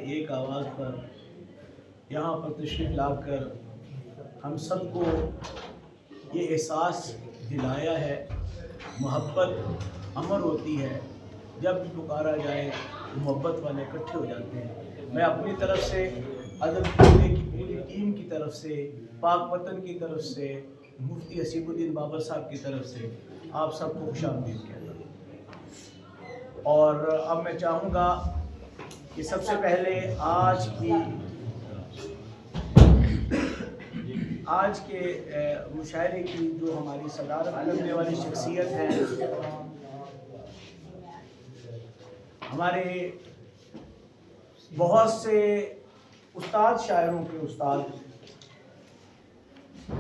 ایک آواز پر یہاں پر تشریف لا کر ہم سب کو یہ احساس دلایا ہے۔ محبت امر ہوتی ہے، جب بھی پکارا جائے محبت والے اکٹھے ہو جاتے ہیں۔ میں اپنی طرف سے ادب کی پوری ٹیم کی طرف سے، پاک وطن کی طرف سے، مفتی حسیب الدین بابر صاحب کی طرف سے آپ سب کو خوش آمدید کہتا ہوں۔ اور اب میں چاہوں گا کہ سب سے پہلے آج کے مشاعرے کی جو ہماری صدارت کرنے والی شخصیت ہے، ہمارے بہت سے استاد شاعروں کے استاد،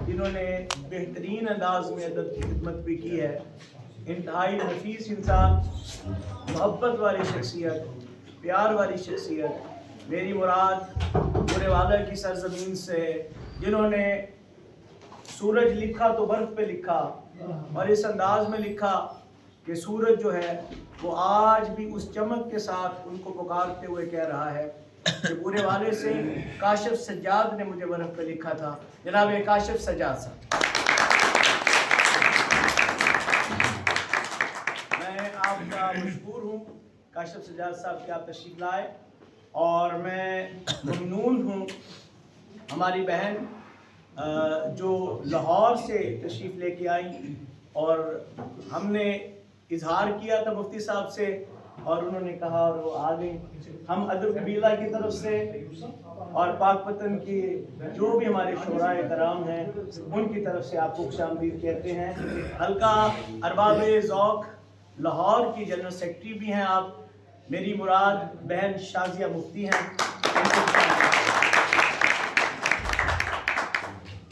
جنہوں نے بہترین انداز میں ادب کی خدمت بھی کی ہے، انتہائی نفیس انسان، محبت والی شخصیت، پیار والی شخصیت، میری مراد پورے والا کی سرزمین سے، جنہوں نے سورج لکھا تو برف پہ لکھا، اور اس انداز میں لکھا کہ سورج جو ہے وہ آج بھی اس چمک کے ساتھ ان کو پکارتے ہوئے کہہ رہا ہے کہ پورے والے سے کاشف سجاد نے مجھے برف پہ لکھا تھا۔ جناب کاشف سجاد صاحب، میں آپ کا مشکور ہوں کاشف سجاد صاحب کہ آپ تشریف لائے، اور میں ممنون ہوں ہماری بہن جو لاہور سے تشریف لے کے آئی، اور ہم نے اظہار کیا تھا مفتی صاحب سے اور انہوں نے کہا اور وہ آ گئی۔ ہم ادب قبیلہ کی طرف سے اور پاک وطن کی جو بھی ہمارے شعراء کرام ہیں ان کی طرف سے آپ کو خوش آمدید کہتے ہیں۔ حلقہ ارباب ذوق لاہور کی جنرل سیکرٹری بھی ہیں آپ، میری مراد بہن شازیہ مفتی ہیں۔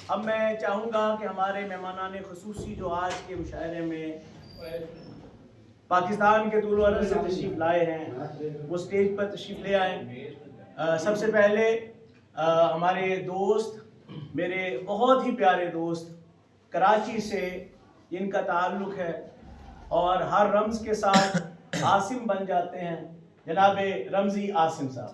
اب میں چاہوں گا کہ ہمارے مہمانان خصوصی جو آج کے مشاعرے میں پاکستان کے طول و عرض سے تشریف لائے ہیں وہ سٹیج پر تشریف لے آئیں۔ سب سے پہلے ہمارے دوست، میرے بہت ہی پیارے دوست کراچی سے جن کا تعلق ہے اور ہر رمز کے ساتھ عاصم بن جاتے ہیں، جناب رمزی عاصم صاحب،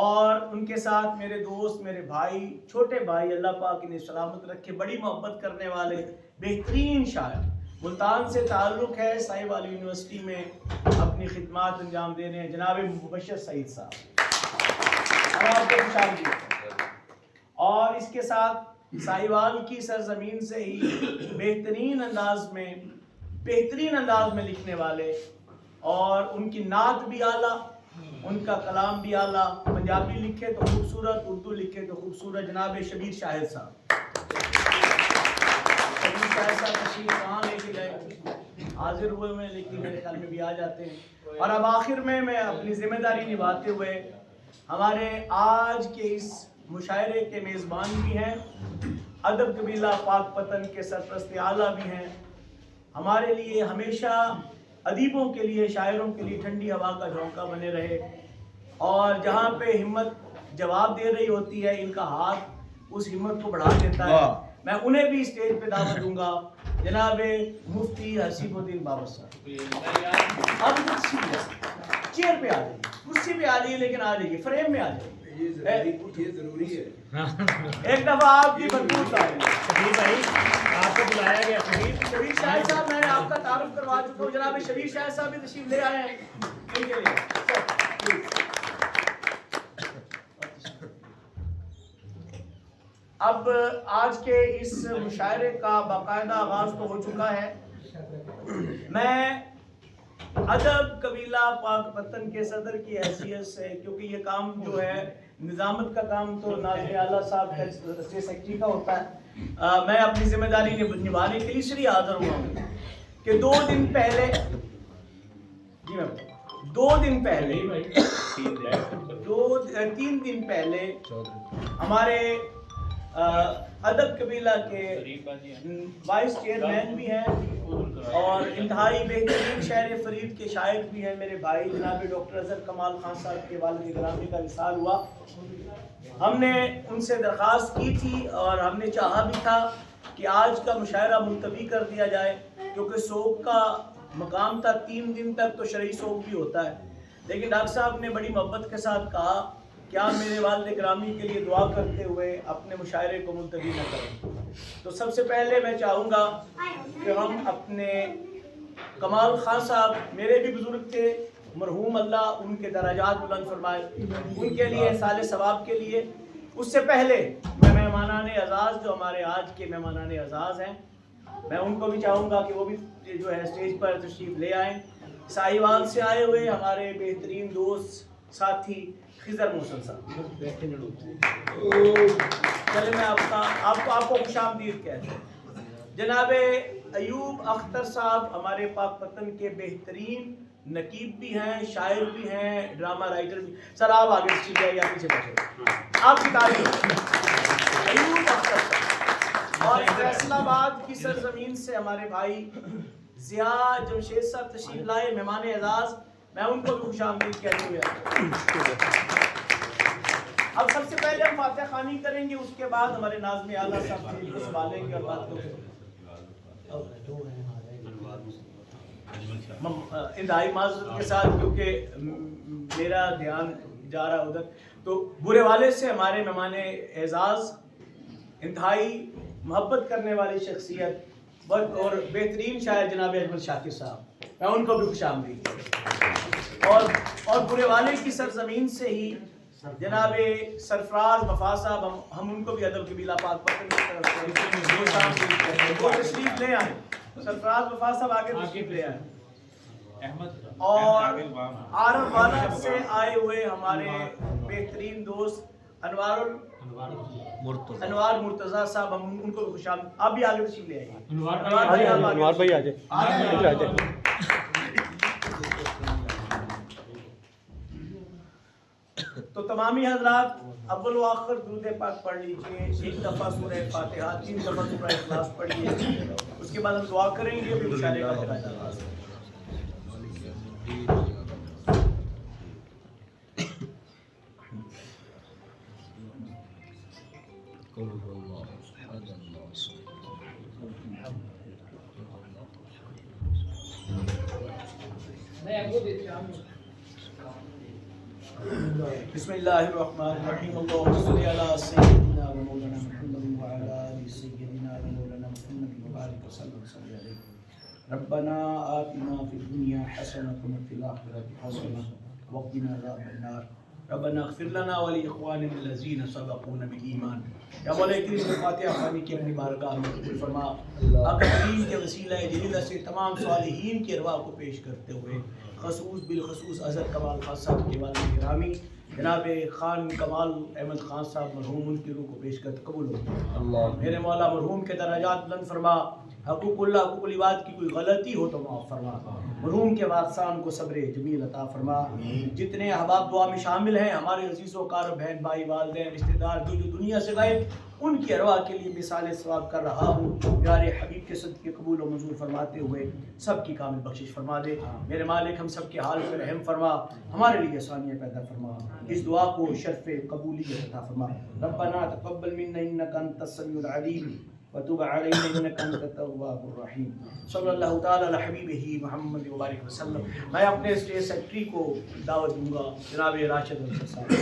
اور ان کے ساتھ میرے دوست، میرے بھائی، چھوٹے بھائی، اللہ پاک انہیں سلامت رکھے، بڑی محبت کرنے والے بہترین شاعر، ملتان سے تعلق ہے، سائی والی یونیورسٹی میں اپنی خدمات انجام دے رہے ہیں، جناب مبشر سعید صاحب، اور اس کے ساتھ سائی وال کی سرزمین سے ہی بہترین انداز میں لکھنے والے، اور ان کی نعت بھی اعلیٰ، ان کا کلام بھی اعلیٰ، پنجابی لکھے تو خوبصورت، اردو لکھے تو خوبصورت، جناب شبیر شاہد صاحب۔ شبیر شاہد صاحب تشریف کہاں لے کے گئے، حاضر ہوئے ہوئے لیکن میرے خیال میں بھی آ جاتے ہیں۔ اور اب آخر میں اپنی ذمہ داری نبھاتے ہوئے ہمارے آج کے اس مشاعرے کے میزبان بھی ہیں، ادب قبیلہ پاک وطن کے سرپرست اعلیٰ بھی ہیں، ہمارے لیے ہمیشہ ادیبوں کے لیے، شاعروں کے لیے ٹھنڈی ہوا کا جھونکا بنے رہے، اور جہاں پہ ہمت جواب دے رہی ہوتی ہے ان کا ہاتھ اس ہمت کو بڑھا دیتا ہے۔ میں انہیں بھی اسٹیج پہ دعوت دوں گا، جناب مفتی حسیب الدین بابر صاحب، اب چیئر پہ آ جائیے، کرسی پہ آ جائیے، لیکن آ جائیے فریم میں آ جائیے، یہ ضروری ہے، ایک دفعہ آپ کی بدبو آئے گی۔ شبیر بھائی آپ کو بلایا گیا، شبیر شاہد صاحب میں نے آپ کا تعارف کروا چکا ہوں، جناب شبیر شاہد صاحب بھی تشریف لے آئے ہیں ان کے لیے۔ اب آج کے اس مشاعرے کا باقاعدہ آغاز تو ہو چکا ہے، میں ادب قبیلہ پاک وطن کے صدر کی حیثیت سے، کیونکہ یہ کام جو ہے نظامت کا کام تو ناظم اعلیٰ صاحب کا اسٹیٹ سیکرٹری کا ہوتا ہے، میں اپنی ذمہ داری نبھانے کے لیے اس لیے حاضر ہوا ہوں کہ 2 دن پہلے تین دن پہلے ہمارے ادب قبیلہ کے وائس چیئرمین بھی ہیں اور انتہائی بہترین شاعر فرید کے شاعر بھی ہیں، میرے بھائی جناب ڈاکٹر اظہر کمال خان صاحب کے والد گرامی کا وصال ہوا۔ ہم نے ان سے درخواست کی تھی اور ہم نے چاہا بھی تھا کہ آج کا مشاعرہ ملتوی کر دیا جائے، کیونکہ سوگ کا مقام تھا 3 دن تک تو شرعی سوگ بھی ہوتا ہے، لیکن ڈاکٹر صاحب نے بڑی محبت کے ساتھ کہا کہ آپ میرے والد گرامی کے لیے دعا کرتے ہوئے اپنے مشاعرے کو ملتوی نہ کریں۔ تو سب سے پہلے میں چاہوں گا کہ ہم اپنے کمال خان صاحب میرے بھی بزرگ تھے، مرحوم اللہ ان کے درجات بلند فرمائے، ان کے لیے سال ثواب کے لیے اس سے پہلے میں مہمانان اعزاز جو ہمارے آج کے مہمانان اعزاز ہیں، میں ان کو بھی چاہوں گا کہ وہ بھی جو ہے اسٹیج پر تشریف لے آئیں۔ ساہیوال سے آئے ہوئے ہمارے بہترین دوست ساتھی خضر محسن صاحب، چلے میں آپ کو خوش آمدید کہتے ہیں۔ جناب ایوب اختر صاحب ہمارے پاک وطن کے بہترین نقیب بھی ہیں، شاعر بھی ہیں، ڈرامہ رائٹر بھی۔ سر آپ آگے تشریف لے آئیے، پیچھے بیٹھے، آپ کی تعریف۔ ایوب اختر صاحب اور فیصل آباد کی سرزمین سے ہمارے بھائی ضیاء جمشید صاحب تشریف لائے، مہمان اعزاز، میں ان کو بھی خوش آمدید کہتے ہوئے۔ اب سب سے پہلے ہم فاتحہ خوانی کریں گے، اس کے بعد ہمارے ناظم اعلیٰ صاحب کو سنبھالیں گے اور بات کریں گے۔ انتہائی معذرت کے ساتھ کیونکہ میرا دھیان جا رہا ادھر، تو برے والے سے ہمارے مہمان اعزاز انتہائی محبت کرنے والی شخصیت اور بہترین شاعر جناب اجمل شاکر صاحب، میں ان کو بھی خوش آمدید اور برے والے کی سرزمین سے ہی جناب سرفراز وفا صاحب، ہم ان کو بھی ادب قبیلہ پاک پتن کی طرف سے وہ تشریف لے آئیں۔ سرفراز وفا صاحب آگے تشریف لے آئیں۔ اور عارف والا سے آئے ہوئے ہمارے بہترین دوست انوار مرتضیٰ صاحب، ہم ان کو بھی خوش آمدید، آپ بھی آگے تشریف لے آئیے۔ انوار بھائی آ جائیں۔ تو تمامی حضرات اول و آخر درود پاک پڑھ لیجئے، ایک دفعہ سورہ فاتحہ، 3 دفعہ سورہ اخلاص پڑھیے، اس کے بعد ہم دعا کریں گے، پھر مشاعرے کا خطبہ آغاز ہے۔ بسم اللہ الرحمن الرحیم، اللہم صلی علی سیدنا و مولانا محمد وعلی آل سیدنا و مولانا محمد وبارک وسلم علیہ۔ ربنا آتنا فی الدنیا حسنۃ وفی الآخرۃ حسنۃ وقنا عذاب النار۔ ربنا اغفر لنا ولاخواننا الذین سبقونا بالایمان۔ یا مولا کریم، فاتحہ خوانی کی اپنی بارگاہ میں قبول فرما۔ آقا کریم کے وسیلہ جلیلہ سے تمام صالحین کی ارواح کو پیش کرتے ہوئے بالخصوص اظہر کمال خان صاحب کے والد گرامی جناب خان کمال احمد خان صاحب مرحوم، ان کی روح کو پیش کرتے قبول ہو۔ میرے مولا مرحوم کے درجات بلند فرما، حقوق اللہ حقوق العباد کی کوئی غلطی ہو تو معاف فرما، مرحوم کے وارثان کو صبر جمیل عطا فرما۔ جتنے احباب دعا میں شامل ہیں، ہمارے عزیز و اقارب، بہن بھائی، والدین، رشتہ دار جو دنیا سے غائب، ان کی ارواح کے لیے مثال ثواب کر رہا ہوں، پیارے حبیب کے صدقے قبول و منظور فرماتے ہوئے سب کی کامل بخشش فرما دے۔ میرے مالک، ہم سب کے حال پر رحم فرما، ہمارے لیے آسانیاں پیدا فرما، اس دعا کو شرف قبولیت عطا فرما۔ ربنا تقبل منا انک انت السمیع العلیم وتب علینا انک انت التواب الرحیم۔ صلی اللہ تعالی علی حبیبہ محمد وبارک وسلم۔ میں اپنے اسٹیج سیکرٹری کو دعوت دوں گا، جناب راشد صاحب۔